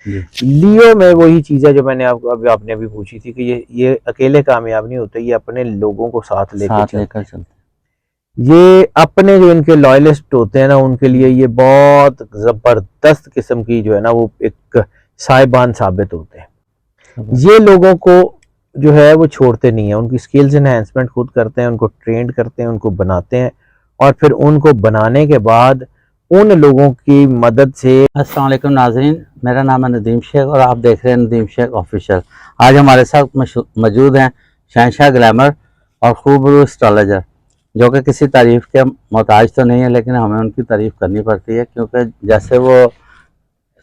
लियो में वही चीज है जो मैंने आपने अभी पूछी थी कि ये अकेले कामयाब नहीं होते, ये अपने लोगों को साथ लेकर चलते। ये अपने जो इनके लॉयलिस्ट होते हैं ना, उनके लिए ये बहुत जबरदस्त किस्म की जो है ना वो एक साहिबान साबित होते हैं। ये लोगों को जो है वो छोड़ते नहीं है, उनकी स्किल्स एनहेंसमेंट खुद करते हैं, उनको ट्रेंड करते हैं, उनको बनाते हैं, और फिर उनको बनाने के बाद उन लोगों की मदद से। अस्सलाम वालेकुम नाज़रीन, मेरा नाम है नदीम शेख और आप देख रहे हैं नदीम शेख ऑफिशियल। आज हमारे साथ मौजूद हैं शहंशाह ग्लैमर और खूबरू एस्ट्रोलॉजर, जो कि किसी तारीफ़ के मोहताज तो नहीं है, लेकिन हमें उनकी तारीफ़ करनी पड़ती है क्योंकि जैसे वो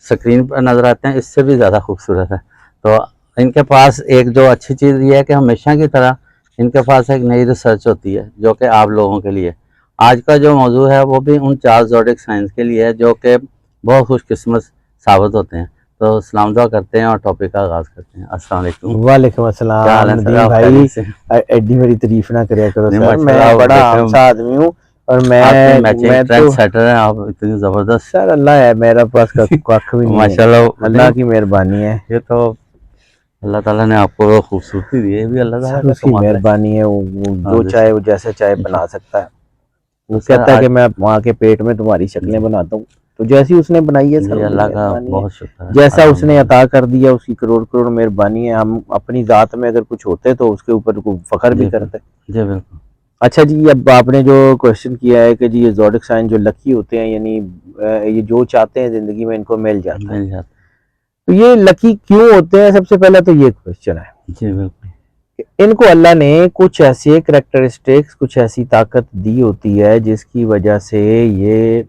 स्क्रीन पर नज़र आते हैं इससे भी ज़्यादा खूबसूरत है। तो इनके पास एक जो अच्छी चीज़ ये है कि हमेशा की तरह इनके पास एक नई रिसर्च होती है जो कि आप लोगों के लिए। आज का जो मौजू है वो भी उन 4 ज़ोडिक साइंस के लिए है जो कि बहुत खुशकिस्मत साबित होते हैं। तो सलाम दुआ करते हैं और टॉपिक का आगाज़ करते हैं। अस्सलाम वालेकुम। वालेकुम अस्सलाम। नदीम भाई एडी मेरी तारीफ ना करिया करो सर, मैं बड़ा अच्छा आदमी हूँ और मैं तो सेटर है। आप इतनी ज़बरदस्त सर, अल्लाह है मेरा पास कख भी नहीं, माशाल्लाह, अल्लाह की मेहरबानी है। ये तो अल्लाह ताला ने आपको खूबसूरती दी है, ये भी अल्लाह ताला की मेहरबानी है। वो जो चाहे वो जैसे चाहे बना सकता है। वो कहता है कि मैं माँ के पेट में तुम्हारी शक्लें बनाता हूँ, तो जैसी उसने बनाई है सर, अल्लाह का बहुत शुक्र है। जैसा उसने अता कर दिया उसकी करोड़ करोड़ मेहरबानी है। हम अपनी जात में अगर कुछ होते तो उसके ऊपर फख्र भी करते। जी बिल्कुल। अच्छा जी, अब आपने जो क्वेश्चन किया है कि जी ये ज़ोडिक साइन जो लकी होते हैं, यानी ये जो चाहते हैं जिंदगी में इनको मिल जाता है, तो ये लकी क्यों होते हैं? सबसे पहला तो ये क्वेश्चन है। जी बिल्कुल। इनको अल्लाह ने कुछ ऐसे करैक्टरिस्टिक्स, कुछ ऐसी ताकत दी होती है जिसकी वजह से ये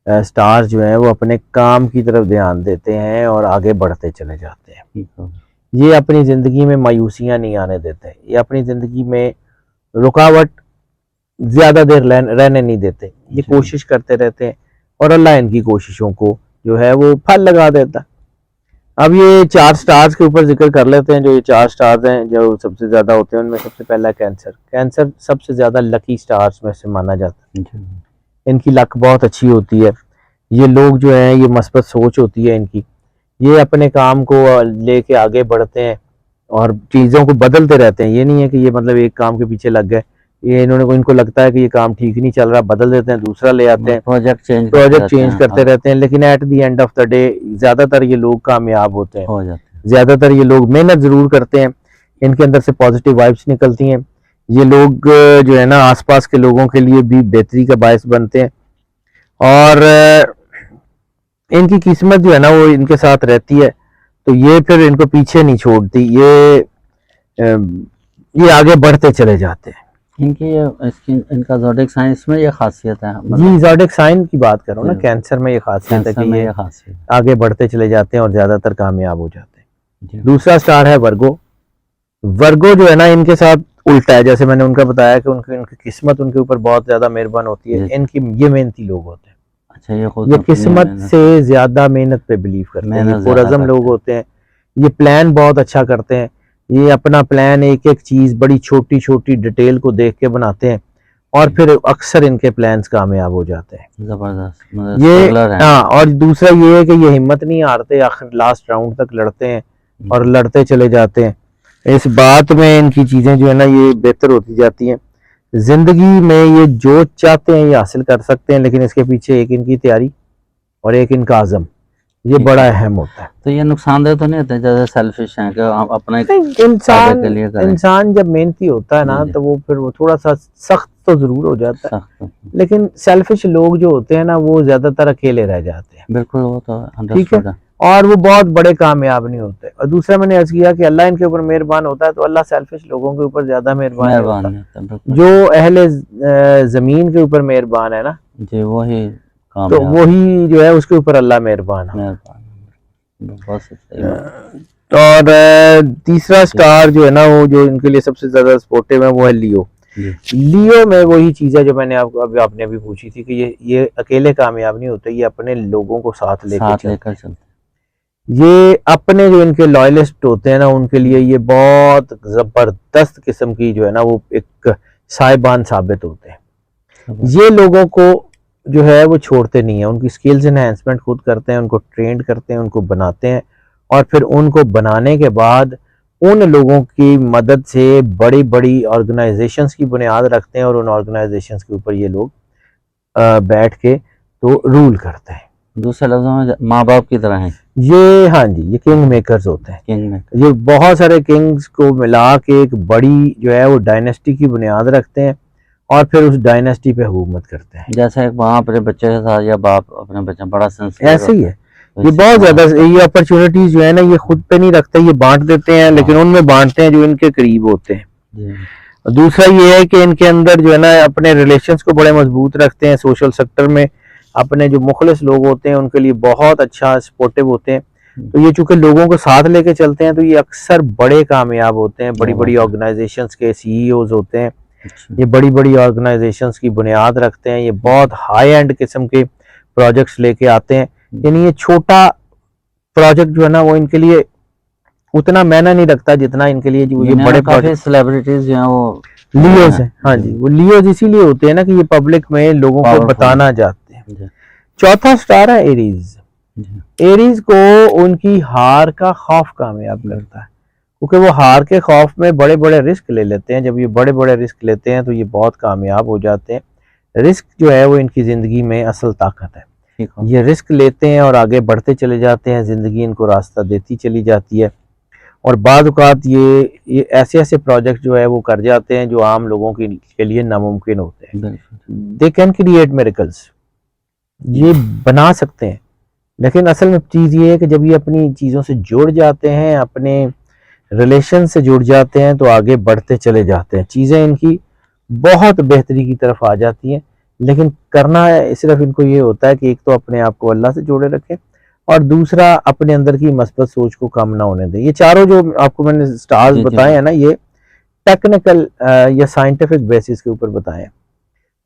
स्टार्स जो हैं वो अपने काम की तरफ ध्यान देते हैं और आगे बढ़ते चले जाते हैं। ये अपनी ज़िंदगी में मायूसियाँ नहीं आने देते, ये अपनी ज़िंदगी में रुकावट ज़्यादा देर रहने नहीं देते, ये कोशिश करते रहते हैं और अल्लाह इनकी कोशिशों को जो है वो फल लगा देता है। अब ये 4 स्टार्स के ऊपर जिक्र कर लेते हैं। जो ये 4 स्टार्स हैं जो सबसे ज़्यादा होते हैं, उनमें सबसे पहला है कैंसर। कैंसर सबसे ज़्यादा लकी स्टार्स में से माना जाता है। इनकी लक बहुत अच्छी होती है। ये लोग जो हैं, ये मस्बत सोच होती है इनकी, ये अपने काम को लेके आगे बढ़ते हैं और चीज़ों को बदलते रहते हैं। ये नहीं है कि ये मतलब एक काम के पीछे लग गए, ये इनको लगता है कि ये काम ठीक नहीं चल रहा, बदल देते हैं, दूसरा ले आते हैं, प्रोजेक्ट चेंज करते रहते हैं। लेकिन at the end of the day ज़्यादातर ये लोग कामयाब होते हैं। ज़्यादातर ये लोग मेहनत ज़रूर करते हैं, इनके अंदर से पॉजिटिव वाइब्स निकलती हैं। ये लोग जो है ना आसपास के लोगों के लिए भी बेहतरी का बायस बनते हैं और इनकी किस्मत जो है ना वो इनके साथ रहती है, तो ये फिर इनको पीछे नहीं छोड़ती, ये आगे बढ़ते चले जाते हैं। इनका ज़ोडिक साइन में ये खासियत है। जी, ज़ोडिक साइन की बात करो ना, कैंसर में ये खासियत है कि ये आगे बढ़ते चले जाते हैं और ज़्यादातर कामयाब हो जाते हैं। दूसरा स्टार है वर्गो। वर्गो जो है ना इनके साथ उल्टा है। जैसे मैंने उनका बताया कि उनकी किस्मत उनके ऊपर बहुत ज़्यादा मेहरबान होती है। इनकी ये मेहनती लोग होते हैं। अच्छा, ये किस्मत से ज़्यादा मेहनत पे बिलीव करते हैं। ये पुरज़म लोग होते हैं। ये प्लान बहुत अच्छा करते हैं। ये अपना प्लान एक एक चीज़ बड़ी छोटी छोटी डिटेल को देख के बनाते हैं और फिर अक्सर इनके प्लान्स कामयाब हो जाते हैं। जबरदस्त ये हाँ। और दूसरा ये है कि ये हिम्मत नहीं हारते, आखिर लास्ट राउंड तक लड़ते हैं और लड़ते चले जाते हैं। इस बात में इनकी चीज़ें जो है ना ये बेहतर होती जाती हैं। जिंदगी में ये जो चाहते हैं ये हासिल कर सकते हैं, लेकिन इसके पीछे एक इनकी तैयारी और एक इनका आज़म, ये बड़ा अहम होता है। तो ये नुकसानदेह तो नहीं होता जैसे सेल्फिश हैं कि अपना इंसान जब मेहनती होता है ना तो वो फिर वो थोड़ा सा सख्त तो जरूर हो जाता है, लेकिन सेल्फिश लोग जो होते हैं ना वो ज्यादातर अकेले रह जाते हैं। बिल्कुल, वो तो ठीक है, और वो बहुत बड़े कामयाब नहीं होते। और दूसरा मैंने अर्ज किया कि अल्लाह इनके ऊपर मेहरबान होता है, तो अल्लाह सेल्फिश लोगों के ऊपर ज्यादा मेहरबान होता है। जो अहले जमीन के ऊपर मेहरबान है ना जी, वही तो वही जो है उसके ऊपर अल्लाह मेहरबान है। और तीसरा स्टार जो है ना वो जो इनके लिए सबसे ज्यादा सपोर्टिव है वो है लियो। लियो में वही चीज है जो मैंने आपने अभी पूछी थी कि ये अकेले कामयाब नहीं होते, ये अपने लोगों को साथ लेकर चलते। ये अपने जो इनके लॉयलिस्ट होते हैं ना उनके लिए ये बहुत जबरदस्त किस्म की जो है ना वो एक साहिबान साबित होते हैं। ये लोगों को जो है वो छोड़ते नहीं है, उनकी स्किल्स एनहेंसमेंट खुद करते हैं, उनको ट्रेंड करते हैं, उनको बनाते हैं, और फिर उनको बनाने के बाद उन लोगों की मदद से बड़ी बड़ी ऑर्गेनाइजेशंस की बुनियाद रखते हैं, और उन ऑर्गेनाइजेशंस के ऊपर ये लोग बैठ के तो रूल करते हैं। दूसरे लफ्जों में माँ बाप की तरह हैं ये, हाँ जी, ये किंग मेकर्स होते हैं। किंग में। ये बहुत सारे किंग्स को मिला के एक बड़ी जो है वो डायनेस्टी की बुनियाद रखते हैं, और फिर उस डायनेस्टी पे हुकूमत करते हैं। जैसे एक माँ अपने बच्चे के साथ या बाप अपने बच्चे, बड़ा सिंसियर ऐसे ही है। तो ये इससे बहुत ज्यादा, ये अपॉर्चुनिटीज जो है ना, ये खुद पे नहीं रखते, ये बांट देते हैं, लेकिन उनमें बांटते हैं जो इनके करीब होते हैं। जी। और दूसरा ये है कि इनके अंदर जो है ना अपने रिलेशंस को बड़े मजबूत रखते हैं। सोशल सेक्टर में अपने जो मुखलिस लोग होते हैं उनके लिए बहुत अच्छा सपोर्टिव होते हैं। तो ये चूंकि लोगों को साथ लेके चलते हैं, तो ये अक्सर बड़े कामयाब होते हैं। बड़ी बड़ी ऑर्गेनाइजेशंस के सीईओज होते हैं, ये बड़ी बड़ी ऑर्गेनाइजेशंस की बुनियाद रखते हैं। ये बहुत हाई एंड किस्म के प्रोजेक्ट्स लेके आते हैं। यानी ये छोटा प्रोजेक्ट जो है ना वो इनके लिए उतना मायना नहीं रखता जितना इनके लिए जो ये बड़े काफी सेलिब्रिटीज जो हैं वो लियोज हैं। हाँ जी, वो लियोज इसीलिए होते हैं ना कि ये पब्लिक में लोगों को बताना चाहते हैं। चौथा स्टार है एरीज। एरीज को उनकी हार का खौफ कामयाब करता है, क्योंकि वो हार के खौफ में बड़े बड़े रिस्क ले लेते हैं। जब ये बड़े बड़े रिस्क लेते हैं तो ये बहुत कामयाब हो जाते हैं। रिस्क जो है वो इनकी जिंदगी में असल ताकत है। ये रिस्क लेते हैं और आगे बढ़ते चले जाते हैं, जिंदगी इनको रास्ता देती चली जाती है। और बाद औक़ात ये ऐसे ऐसे प्रोजेक्ट जो है वो कर जाते हैं जो आम लोगों के लिए नामुमकिन होते हैं। दे कैन क्रिएट मिरेकल्स, ये बना सकते हैं। लेकिन असल में चीज़ ये है कि जब ये अपनी चीज़ों से जुड़ जाते हैं, अपने रिलेशन से जुड़ जाते हैं, तो आगे बढ़ते चले जाते हैं। चीज़ें इनकी बहुत बेहतरी की तरफ आ जाती हैं। लेकिन करना सिर्फ इनको ये होता है कि एक तो अपने आप को अल्लाह से जोड़े रखें, और दूसरा अपने अंदर की मस्बत सोच को कम ना होने दें। ये चारों जो आपको मैंने स्टार्स बताए हैं ना, ये टेक्निकल या साइंटिफिक बेसिस के ऊपर बताए हैं,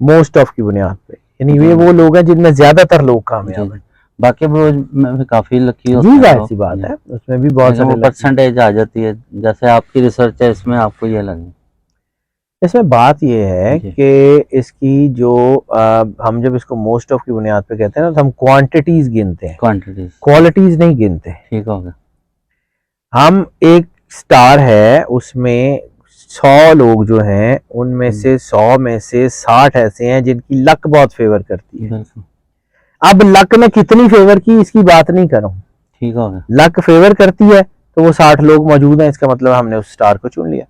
मोस्ट ऑफ की बुनियाद पे। यानी ये वो लोग हैं जिनमें ज्यादातर लोग कामयाब हैं। बाकी वो में भी काफी लकी होते जी, हैं। जाहिर सी बात है, उसमें भी बहुत सारे परसेंटेज आ जाती है। जैसे आपकी रिसर्च है, इसमें आपको ये लगे। इसमें बात ये है कि इसकी जो हम जब इसको मोस्ट ऑफ की बुनियाद पे कहते हैं ना, तो हम क्वांटिटीज गिनते हैं, क्वालिटीज नहीं गिनते। ठीक हो गया। हम एक स्टार है, उसमें 100 लोग जो हैं, उनमें से 100 में से 60 ऐसे हैं जिनकी लक बहुत फेवर करती है। अब लक ने कितनी फेवर की इसकी बात नहीं करूं, ठीक हो गया। लक फेवर करती है तो वो 60 लोग मौजूद हैं, इसका मतलब हमने उस स्टार को चुन लिया।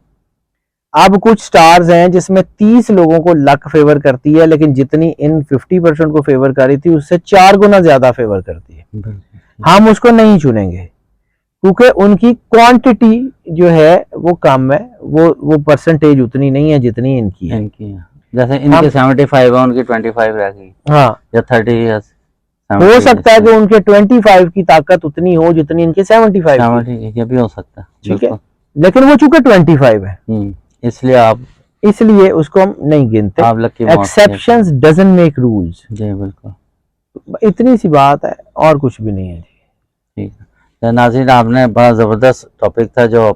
अब कुछ स्टार्स हैं जिसमें 30 लोगों को लक फेवर करती है, लेकिन जितनी इन 50% को फेवर कर रही थी उससे 4 गुना ज्यादा फेवर करती है। हम उसको नहीं चुनेंगे क्योंकि उनकी क्वांटिटी जो है वो कम है, वो परसेंटेज उतनी नहीं है जितनी इनकी है। जैसे इनके 75 है, उनकी 25 रह गई। हाँ, या 30 हो सकता है कि उनके 25 की ताकत उतनी हो जितनी इनके 75 ये भी हो सकता है। ठीक है, लेकिन वो चूंकि 25 है इसलिए उसको हम नहीं गिनते। Exceptions doesn't make rules. जी बिल्कुल, इतनी सी बात है और कुछ भी नहीं है। ठीक है नाज़रीन, आपने बड़ा ज़बरदस्त टॉपिक था जो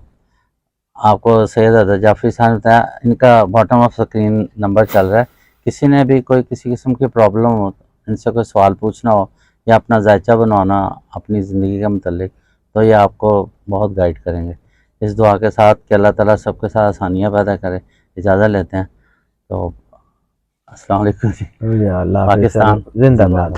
आपको सैयद जाफरी साहब ने बताया। इनका बॉटम ऑफ स्क्रीन नंबर चल रहा है। किसी ने भी कोई किसी किस्म की प्रॉब्लम हो, इनसे कोई सवाल पूछना हो या अपना जायचा बनवाना अपनी ज़िंदगी के मुतल्लिक, तो ये आपको बहुत गाइड करेंगे। इस दुआ के साथ कि अल्लाह ताला सबके साथ आसानियाँ पैदा करे, इजाज़त लेते हैं। तो अस्सलाम वालेकुम जी। पाकिस्तान जिंदाबाद।